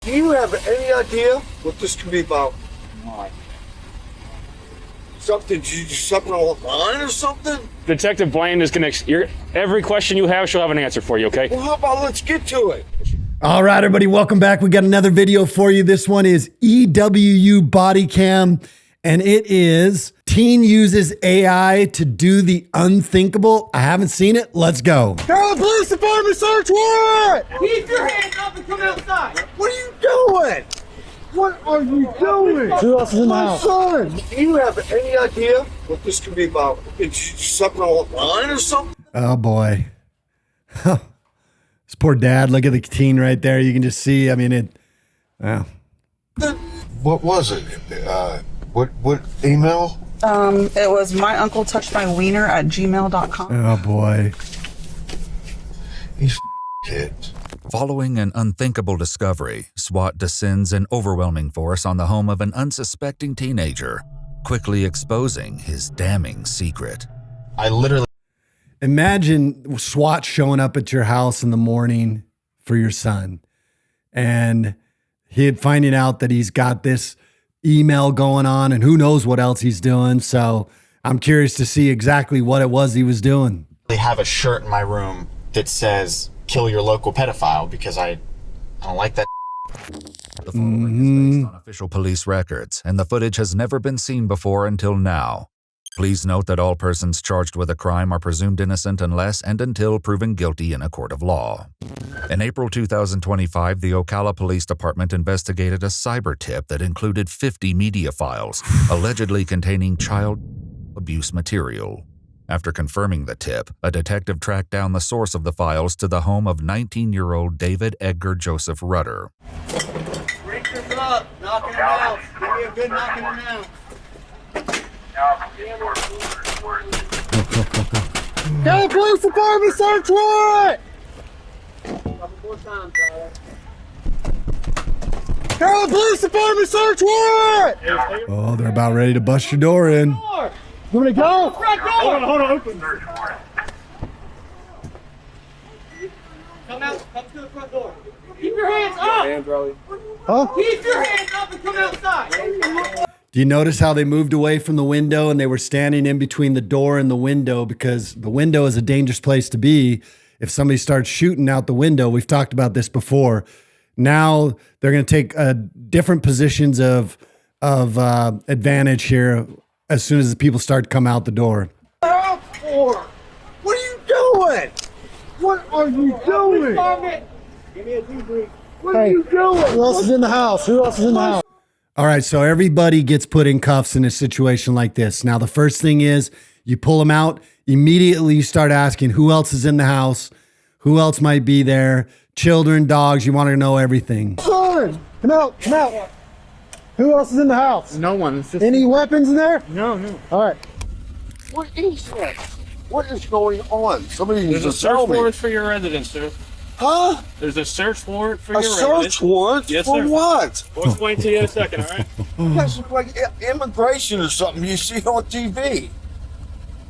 Do you have any idea what this could be about? Why? Something, did you do something online or something? Detective Blaine is going to, every question you have, she'll have an answer for you, okay? Well, how about let's get to it? All right, everybody, welcome back. We got another video for you. This one is EWU Bodycam, and it is teen uses AI to do the unthinkable. I haven't seen it. Let's go. Tell the police department search warrant! Keep your hands up and come outside. What are you doing? What are you doing? Who else is in the My house? son! Do you have any idea what this could be about? Did you do something online or something? Oh, boy. This poor dad. Look at the teen right there. You can just see, I mean, it. Wow. What was it? What email? It was myuncletouchedmywiener@gmail.com. Oh, boy. These kids. Following an unthinkable discovery, SWAT descends in overwhelming force on the home of an unsuspecting teenager, quickly exposing his damning secret. I literally Imagine SWAT showing up at your house in the morning for your son, and finding out that he's got this email going on and who knows what else he's doing. So I'm curious to see exactly what it was he was doing. have a shirt in my room that says "Kill your local pedophile" because I don't like that. The following is based on official police records, and the footage has never been seen before until now. Please note that all persons charged with a crime are presumed innocent unless and until proven guilty in a court of law. In April 2025, the Ocala Police Department investigated a cyber tip that included 50 media files, allegedly containing child abuse material. After confirming the tip, a detective tracked down the source of the files to the home of 19-year-old David Edgar Joseph Rudder. Break this up. Knock him out. Give me a good knock him out. Tell the police department search warrant! Couple more times, Tyler. Tell the police department search warrant! Oh, they're about ready to bust your door in. You want me to go? Front door. Hold on, open. Come out. Come to the front door. Keep your hands up. Huh? Keep your hands up and come outside. Do you notice how they moved away from the window and they were standing in between the door and the window, because the window is a dangerous place to be if somebody starts shooting out the window? We've talked about this before. Now they're going to take different positions of advantage here as soon as the people start to come out the door. Out for? What are you doing? What are you doing? Give me a debrief. What are you doing? Who else is in the house? Who else is in the house? All right, so everybody gets put in cuffs in a situation like this. Now, the first thing is you pull them out. Immediately, you start asking who else is in the house, who else might be there, children, dogs. You want to know everything. Son, come out, come out. Who else is in the house? No one. It's just Any weapons in there? no. All right. What is that? What is going on? Somebody needs There's a to search tell me. warrant for your residence, sir. Huh? There's a search warrant for A your residence. search warrant? Yes, for sir. what? We'll explain to you in a second, all right? That's like immigration or something you see on TV.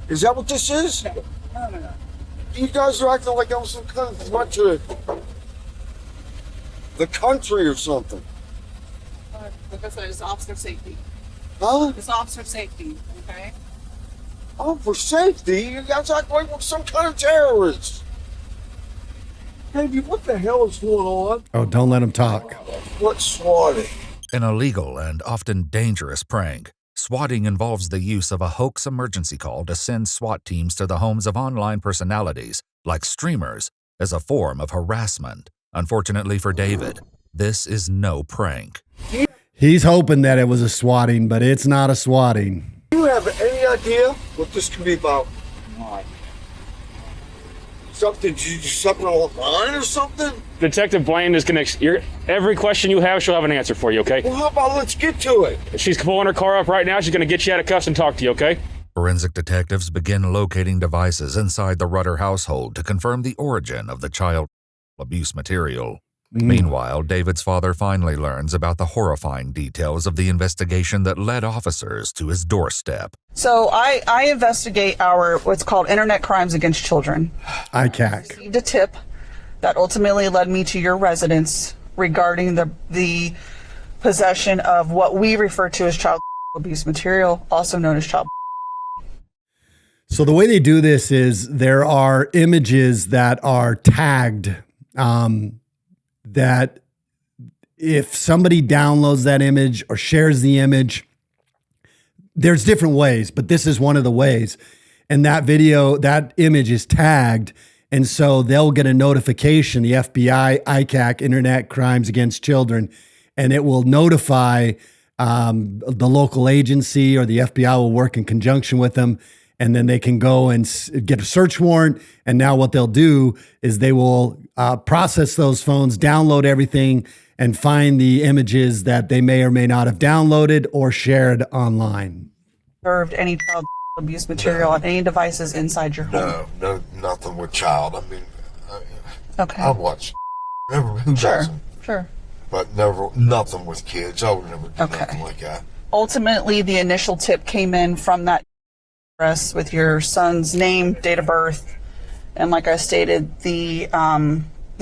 Is that what this is? No. You guys are acting like I'm some kind of threat to the country or something. Like I said, it's officer safety. Huh? It's officer safety, okay? Oh, for safety? You guys act like we're some kind of terrorists. Baby, what the hell is going on? Oh, don't let them talk. What's swatting? An illegal and often dangerous prank. Swatting involves the use of a hoax emergency call to send SWAT teams to the homes of online personalities, like streamers, as a form of harassment. Unfortunately for David, this is no prank. He's hoping that it was a swatting, but it's not a swatting. Do you have any idea what this could be about? Why? Something, did you do something online or something? Detective Blaine is going to, every question you have, she'll have an answer for you, okay? Well, how about let's get to it? She's pulling her car up right now. She's going to get you out of cuffs and talk to you, okay? Forensic detectives begin locating devices inside the Rudder household to confirm the origin of the child abuse material. Meanwhile, David's father finally learns about the horrifying details of the investigation that led officers to his doorstep. So I investigate what's called internet crimes against children. ICAC. Received a tip that ultimately led me to your residence regarding the possession of what we refer to as child abuse material, also known as child. So the way they do this is there are images that are tagged, that if somebody downloads that image or shares the image, there's different ways, but this is one of the ways. And that video, that image is tagged. And so they'll get a notification, the FBI, ICAC, Internet Crimes Against Children, and it will notify the local agency, or the FBI will work in conjunction with them. And then they can go and get a search warrant. And now what they'll do is they will process those phones, download everything, and find the images that they may or may not have downloaded or shared online. Observed any child abuse material on any devices inside your home? No, nothing with child. I mean, Okay. I watch. Never, who doesn't? Sure. But never, nothing with kids. I would never do Okay. nothing like that. Ultimately, the initial tip came in from that address with your son's name, date of birth, and like I stated, the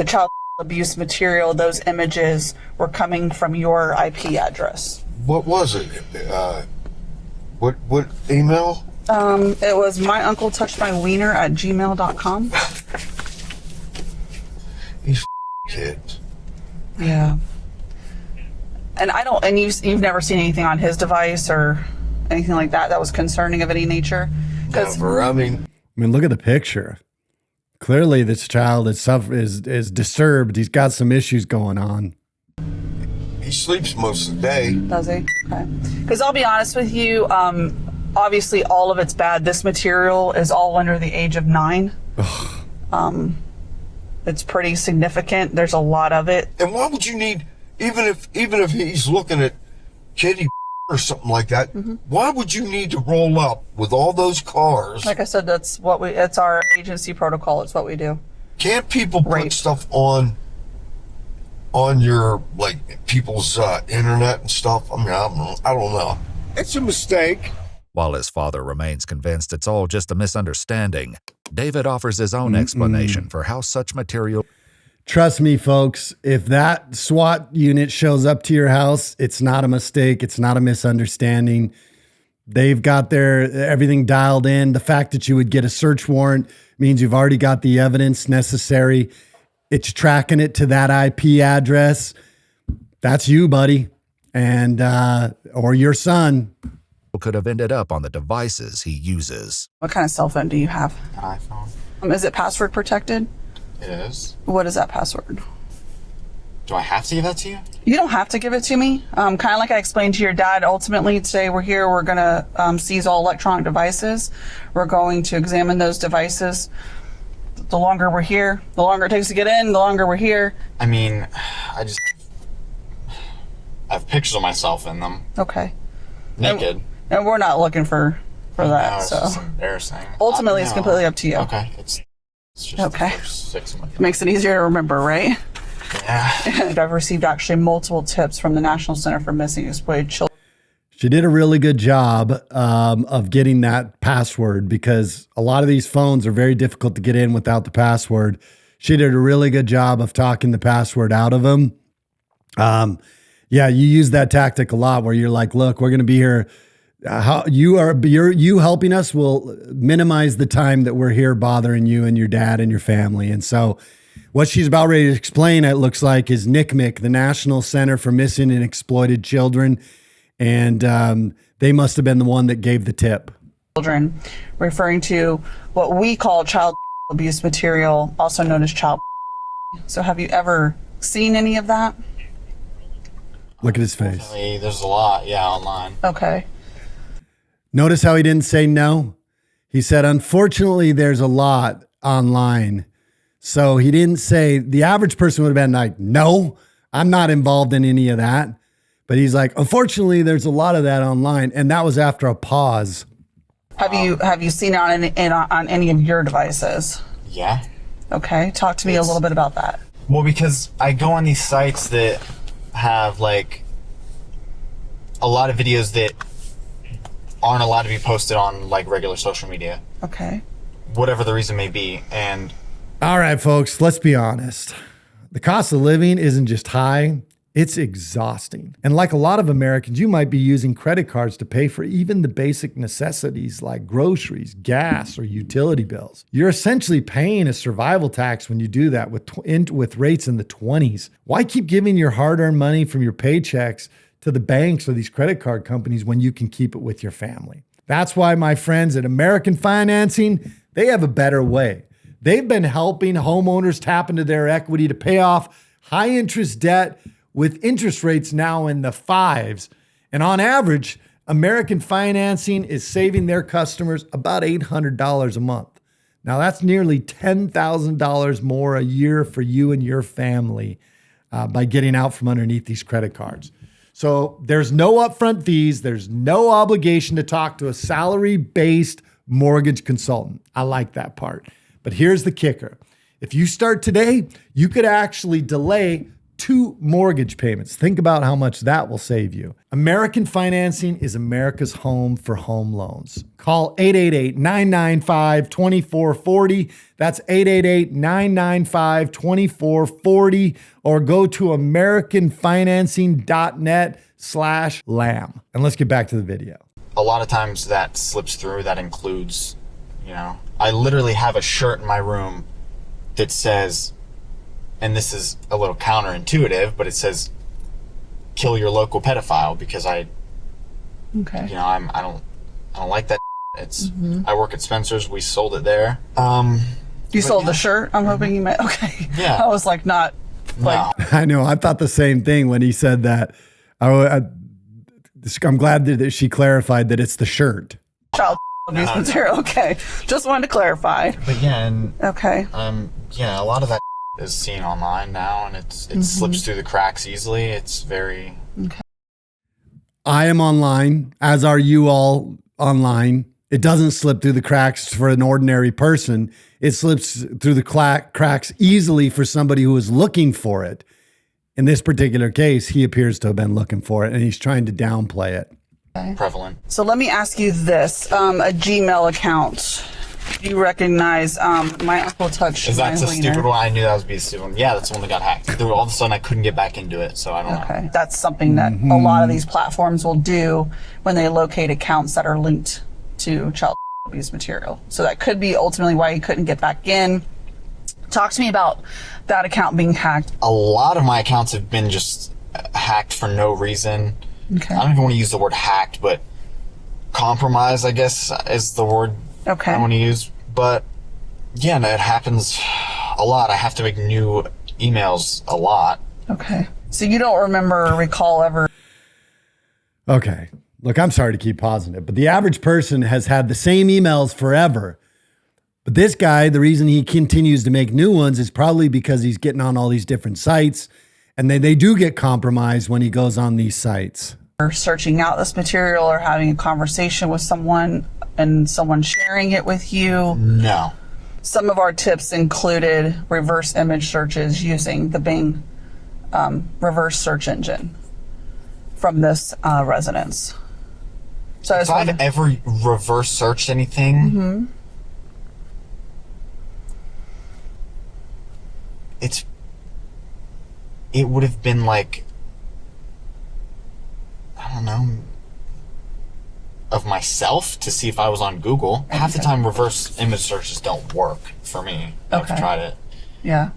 child abuse material, those images were coming from your IP address. What was it? What email? It was myuncletouchedmywiener@gmail.com. These kids. Yeah. And I don't, and you've never seen anything on his device or anything like that that was concerning of any nature? Never. I mean, look at the picture. Clearly, this child is disturbed. He's got some issues going on. he sleeps most of the day. Does he? Okay. Because I'll be honest with you, obviously all of it's bad. This material is all under the age of 9. It's pretty significant. There's a lot of it. And why would you need, even if he's looking at kitty or something like that, why would you need to roll up with all those cars? Like I said, it's our agency protocol. It's what we do. Can't people put stuff on your, like, people's internet and stuff? I mean, I don't know. It's a mistake. While his father remains convinced it's all just a misunderstanding, David offers his own explanation for how such material... Trust me, folks, if that SWAT unit shows up to your house, it's not a mistake. It's not a misunderstanding. They've got everything dialed in. The fact that you would get a search warrant means you've already got the evidence necessary. It's tracking it to that IP address. That's you, buddy, and or your son. Could have ended up on the devices he uses. What kind of cell phone do you have? An iPhone. Is it password protected? It is. What is that password? Do I have to give that to you? You don't have to give it to me. Kind of like I explained to your dad, ultimately today we're here, we're going to seize all electronic devices. We're going to examine those devices. The longer we're here, the longer it takes to get in, the longer we're here. I mean, I have pictures of myself in them. Okay. Naked. And we're not looking for that, No, it's so. just embarrassing. Ultimately, it's completely up to you. Okay. It's just Okay. the first 6 of my... Makes it easier to remember, right? Yeah. And I've received actually multiple tips from the National Center for Missing and Exploited Children. She did a really good job of getting that password, because a lot of these phones are very difficult to get in without the password. She did a really good job of talking the password out of them. Yeah, you use that tactic a lot where you're like, look, we're going to be here. You helping us will minimize the time that we're here bothering you and your dad and your family. And so what she's about ready to explain, it looks like, is NCMEC, the National Center for Missing and Exploited Children. And they must have been the one that gave the tip. Children, referring to what we call child abuse material, also known as child. So have you ever seen any of that? Look at his face. There's a lot, online. Okay. Notice how he didn't say no? He said, unfortunately, there's a lot online. So he didn't say, the average person would have been like, no, I'm not involved in any of that. But he's like, unfortunately, there's a lot of that online. And that was after a pause. Have you seen it on any of your devices? Yeah. Okay. Talk to me a little bit about that. Well, because I go on these sites that have, like, a lot of videos that aren't allowed to be posted on, like, regular social media. Okay. Whatever the reason may be. And all right, folks, let's be honest. The cost of living isn't just high, it's exhausting. And like a lot of Americans, you might be using credit cards to pay for even the basic necessities like groceries, gas, or utility bills. You're essentially paying a survival tax when you do that with rates in the 20s. Why keep giving your hard-earned money from your paychecks to the banks or these credit card companies when you can keep it with your family? That's why my friends at American Financing, they have a better way. They've been helping homeowners tap into their equity to pay off high interest debt with interest rates now in the 5s. And on average, American Financing is saving their customers about $800 a month. Now that's nearly $10,000 more a year for you and your family by getting out from underneath these credit cards. So there's no upfront fees. There's no obligation to talk to a salary-based mortgage consultant. I like that part. But here's the kicker. If you start today, you could actually delay 2 mortgage payments. Think about how much that will save you. American Financing is America's home for home loans. Call 888-995-2440. That's 888-995-2440, or go to americanfinancing.net/lamb. And let's get back to the video. A lot of times that slips through. That includes, I literally have a shirt in my room that says, and this is a little counterintuitive, but it says, "Kill your local pedophile," because I don't like that. It's I work at Spencer's. We sold it there. You sold the shirt? I'm hoping you meant, okay. Yeah. I was like, not like. No. I know. I thought the same thing when he said that. I'm glad that she clarified that it's the shirt. Child abuse material. Okay. Just wanted to clarify. But yeah, and okay. a lot of that is seen online now, and it slips through the cracks easily. It's very. Okay. I am online, as are you all online. It doesn't slip through the cracks for an ordinary person. It slips through the cracks easily for somebody who is looking for it. In this particular case, he appears to have been looking for it, and he's trying to downplay it. Okay. Prevalent. So let me ask you this: a Gmail account. Do you recognize my Uncle Touch? Is that my the wiener? stupid one? I knew that was the stupid one. Yeah, that's the one that got hacked. All of a sudden, I couldn't get back into it, so I don't know. Okay, that's something that a lot of these platforms will do when they locate accounts that are linked to child abuse material. So that could be ultimately why you couldn't get back in. Talk to me about that account being hacked. A lot of my accounts have been just hacked for no reason. Okay. I don't even want to use the word hacked, but compromised, I guess, is the word Okay. I want to use. But yeah, no, it happens a lot. I have to make new emails a lot. Okay. So you don't remember or recall ever. Okay. Look, I'm sorry to keep pausing it, but the average person has had the same emails forever. But this guy, the reason he continues to make new ones is probably because he's getting on all these different sites, and they do get compromised when he goes on these sites. Or searching out this material or having a conversation with someone and someone sharing it with you. No. Some of our tips included reverse image searches using the Bing reverse search engine from this residence. So If I've ever reverse searched anything, it would have been like, I don't know, of myself to see if I was on Google. Half the time reverse image searches don't work for me. Okay. I've tried it. Yeah.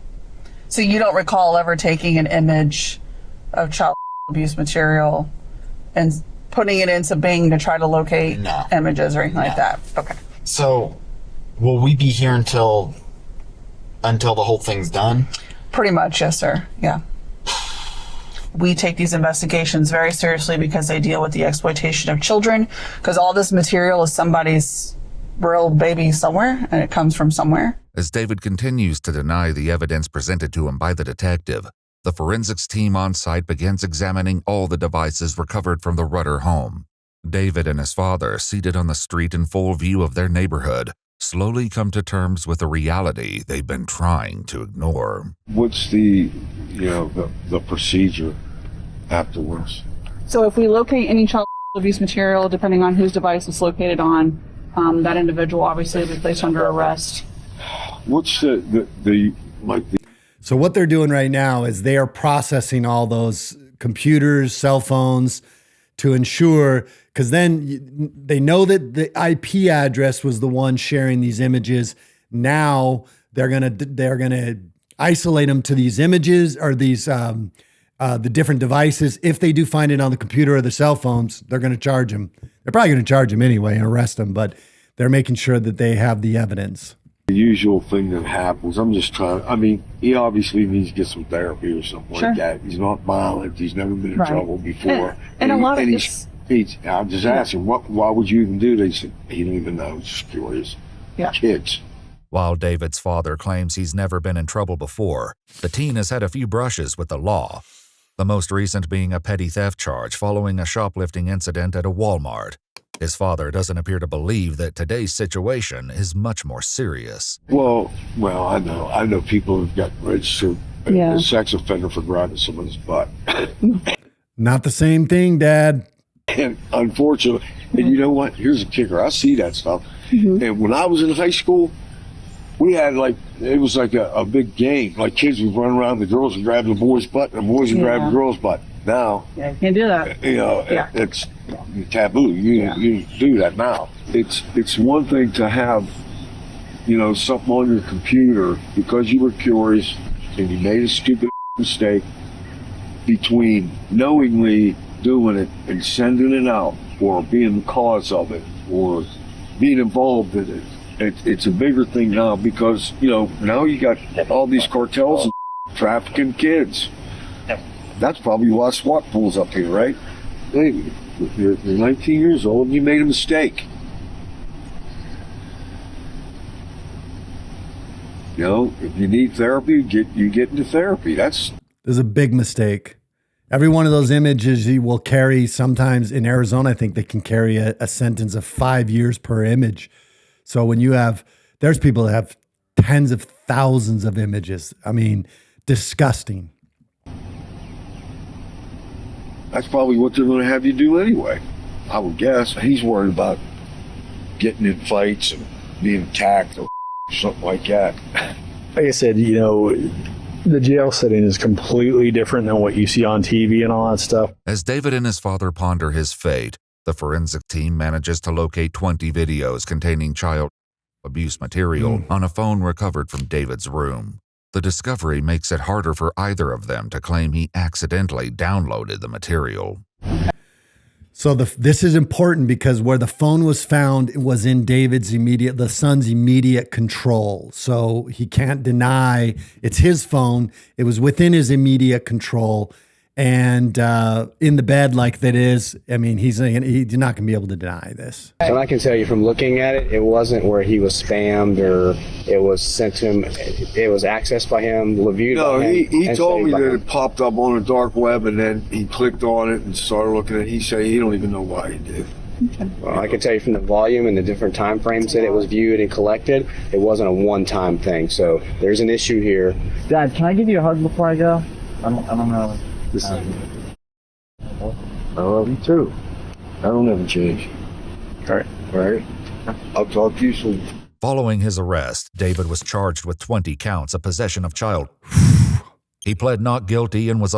So you don't recall ever taking an image of child abuse material and putting it into Bing to try to locate No. images or anything like that? Okay. So, will we be here until the whole thing's done? Pretty much, yes, sir. Yeah. We take these investigations very seriously because they deal with the exploitation of children, because all this material is somebody's real baby somewhere, and it comes from somewhere. As David continues to deny the evidence presented to him by the detective, the forensics team on site begins examining all the devices recovered from the Rudder home. David and his father, seated on the street in full view of their neighborhood, slowly come to terms with the reality they've been trying to ignore. What's the procedure afterwards? So if we locate any child abuse material, depending on whose device it's located on, that individual obviously will be placed under arrest. What's the So what they're doing right now is they are processing all those computers, cell phones to ensure, because then they know that the IP address was the one sharing these images. Now they're gonna isolate them to these images or these the different devices. If they do find it on the computer or the cell phones, they're going to charge them. They're probably going to charge them anyway and arrest them, but they're making sure that they have the evidence. The usual thing that happens, I'm just trying, I mean, he obviously needs to get some therapy or something like that. He's not violent. He's never been in trouble before. And a lot of I just asked him, why would you even do this? He said, he didn't even know. He's just curious. Yeah. Kids. While David's father claims he's never been in trouble before, the teen has had a few brushes with the law. The most recent being a petty theft charge following a shoplifting incident at a Walmart. His father doesn't appear to believe that today's situation is much more serious. Well, I know people who've got registered a sex offender for grabbing someone's butt. Not the same thing, Dad. And unfortunately, and you know what? Here's a kicker. I see that stuff. And when I was in high school, we had it was like a big game. Like kids would run around, the girls would grab the boys' butt, and the boys would grab the girls' butt. Now, you can't do that. It's taboo. You do that now. It's one thing to have, something on your computer because you were curious and you made a stupid mistake, between knowingly doing it and sending it out, or being the cause of it, or being involved in it. It's a bigger thing now because, now you got all these cartels and trafficking kids. That's probably why SWAT pulls up here, right? Hey, you're 19 years old and you made a mistake. If you need therapy, you get into therapy. There's a big mistake. Every one of those images you will carry, sometimes in Arizona, I think they can carry a sentence of 5 years per image. So when there's people that have tens of thousands of images. I mean, disgusting. That's probably what they're going to have you do anyway, I would guess. He's worried about getting in fights and being attacked or something like that. Like I said, the jail setting is completely different than what you see on TV and all that stuff. As David and his father ponder his fate, the forensic team manages to locate 20 videos containing child abuse material on a phone recovered from David's room. The discovery makes it harder for either of them to claim he accidentally downloaded the material. So this is important because where the phone was found, it was in the son's immediate control. So he can't deny it's his phone. It was within his immediate control. And in the bed like that is, I mean, he's not going to be able to deny this. So I can tell you from looking at it, it wasn't where he was spammed or it was sent to him. It was accessed by him, reviewed by him. He told me that it popped up on the dark web and then he clicked on it and started looking at it. He said he don't even know why he did. Well, I can tell you from the volume and the different time frames that it was viewed and collected, it wasn't a one-time thing. So there's an issue here. Dad, can I give you a hug before I go? I don't know. I love you too. I don't ever change. All right. I'll talk to you soon. Following his arrest, David was charged with 20 counts of possession of child. He pled not guilty and was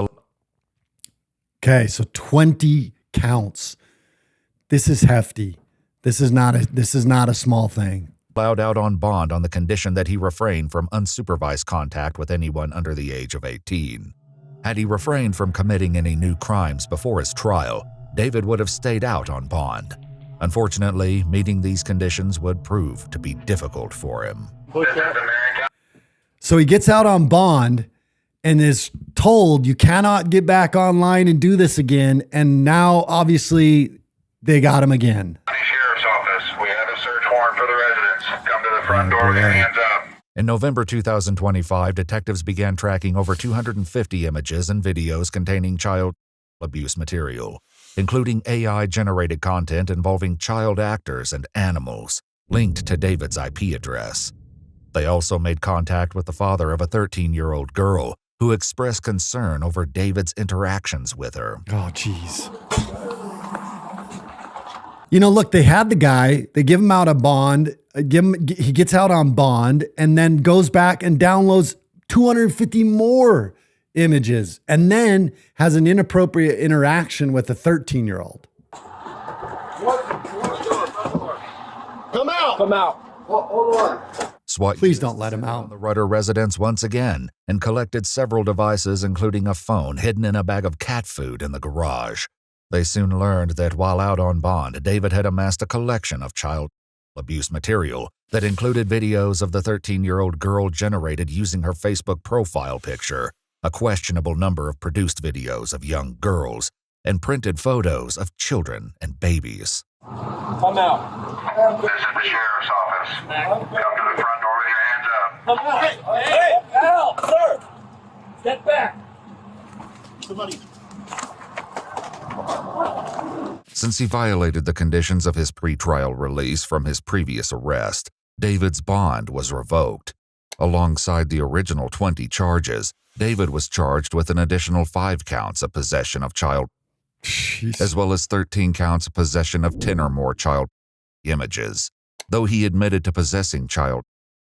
Okay, so 20 counts. This is hefty. This is not a small thing. allowed out on bond on the condition that he refrain from unsupervised contact with anyone under the age of 18. Had he refrained from committing any new crimes before his trial, David would have stayed out on bond. Unfortunately, meeting these conditions would prove to be difficult for him. So he gets out on bond and is told you cannot get back online and do this again. And now, obviously, they got him again. Sheriff's Office, we have a search warrant for the residents. Come to the front door, get hands up. In November 2025, detectives began tracking over 250 images and videos containing child abuse material, including AI-generated content involving child actors and animals, linked to David's IP address. They also made contact with the father of a 13-year-old girl who expressed concern over David's interactions with her. Oh, jeez. You know, look, they had the guy, they give him out a bond, he gets out on bond, and then goes back and downloads 250 more images, and then has an inappropriate interaction with a 13-year-old. Come out! Come out. Hold on. SWAT Please don't let him out. the Rudder residence once again and collected several devices, including a phone hidden in a bag of cat food in the garage. They soon learned that while out on bond, David had amassed a collection of child abuse material that included videos of the 13-year-old girl generated using her Facebook profile picture, a questionable number of produced videos of young girls, and printed photos of children and babies. Come out. This is the sheriff's office. Come to the front door with your hands up. Come out. Hey, Al, sir. Get back. Somebody. Since he violated the conditions of his pretrial release from his previous arrest, David's bond was revoked. Alongside the original 20 charges, David was charged with an additional 5 counts of possession of child, as well as 13 counts of possession of 10 or more child images. Though he admitted to possessing child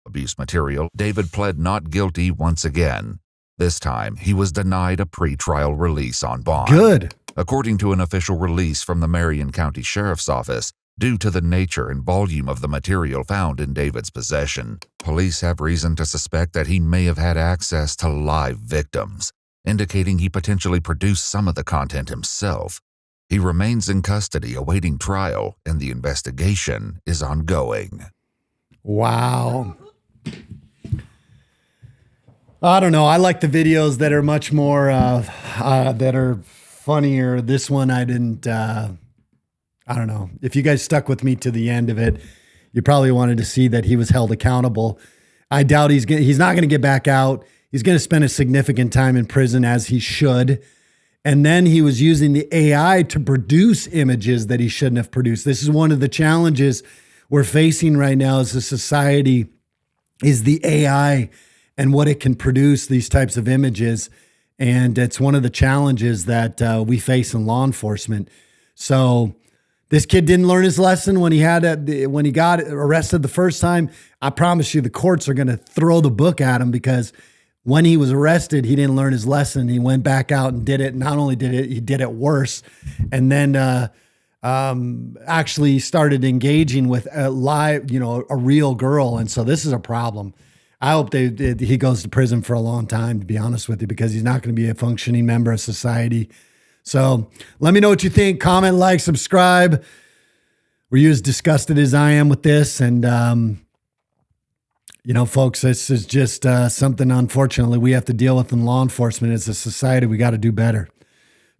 abuse material, David pled not guilty once again. This time, he was denied a pretrial release on bond. Good. According to an official release from the Marion County Sheriff's Office, due to the nature and volume of the material found in David's possession, police have reason to suspect that he may have had access to live victims, indicating he potentially produced some of the content himself. He remains in custody awaiting trial, and the investigation is ongoing. Wow. I don't know. I like the videos that are much more, that are funnier. This one, I didn't, I don't know. If you guys stuck with me to the end of it, you probably wanted to see that he was held accountable. I doubt he's not going to get back out. He's going to spend a significant time in prison, as he should. And then he was using the AI to produce images that he shouldn't have produced. This is one of the challenges we're facing right now as a society, is the AI and what it can produce, these types of images. And it's one of the challenges that we face in law enforcement. So this kid didn't learn his lesson when he got arrested the first time. I promise you the courts are going to throw the book at him, because when he was arrested, he didn't learn his lesson. He went back out and did it. Not only did it, he did it worse. And then actually started engaging with a real girl. And so this is a problem. I hope he goes to prison for a long time, to be honest with you, because he's not going to be a functioning member of society. So let me know what you think. Comment, like, subscribe. Were you as disgusted as I am with this? And, folks, this is just something, unfortunately, we have to deal with in law enforcement. As a society, we got to do better.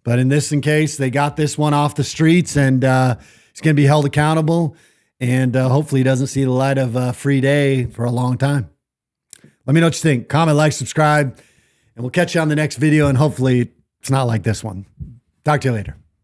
But in this case, they got this one off the streets, and he's going to be held accountable. And hopefully he doesn't see the light of free day for a long time. Let me know what you think. Comment, like, subscribe, and we'll catch you on the next video. And hopefully it's not like this one. Talk to you later.